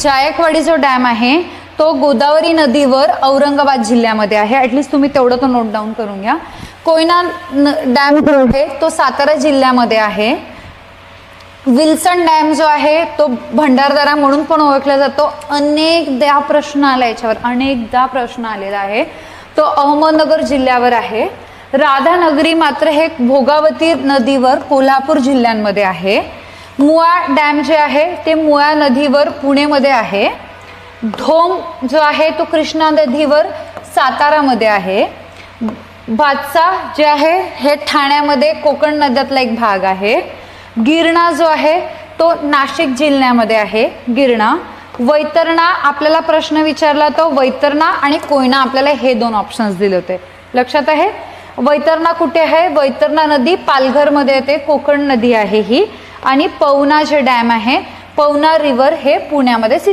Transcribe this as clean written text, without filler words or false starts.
जायकवाडी जो डॅम आहे तो गोदावरी नदीवर औरंगाबाद जिल्ह्यामध्ये आहे. ऍटलीस्ट तुम्ही तेवढं तो नोट डाऊन करून घ्या. कोयना डॅम जो आहे तो सातारा जिल्ह्यामध्ये आहे. विल्सन डॅम जो आहे तो भंडारदरा म्हणून पण ओळखला जातो. अनेकदा प्रश्न आला याच्यावर, अनेकदा प्रश्न आलेला आहे. तो अहमदनगर जिल्ह्यावर आहे. राधानगरी मात्र हे भोगावती नदीवर कोल्हापूर जिल्ह्यांमध्ये आहे. मुळा डॅम जे आहे ते मुळा नदीवर पुणेमध्ये आहे. धोम जो आहे तो कृष्णा नदीवर सातारामध्ये आहे. भातसा जे आहे हे ठाण्यामध्ये कोकण नद्यातला एक भाग आहे. गिरणा जो आहे तो नाशिक जिल्ह्यामध्ये आहे. गिरणा. वैतरणा आपल्याला प्रश्न विचारला तो वैतरणा आणि कोयना आपल्याला हे दोन ऑप्शन्स दिले होते. लक्षात आहे. वैतरणा कुठे आहे? वैतरणा नदी पालघरमध्ये येते. कोकण नदी आहे ही. आणि पवना जे डॅम आहे पवना रिव्हर हे पुण्यामध्ये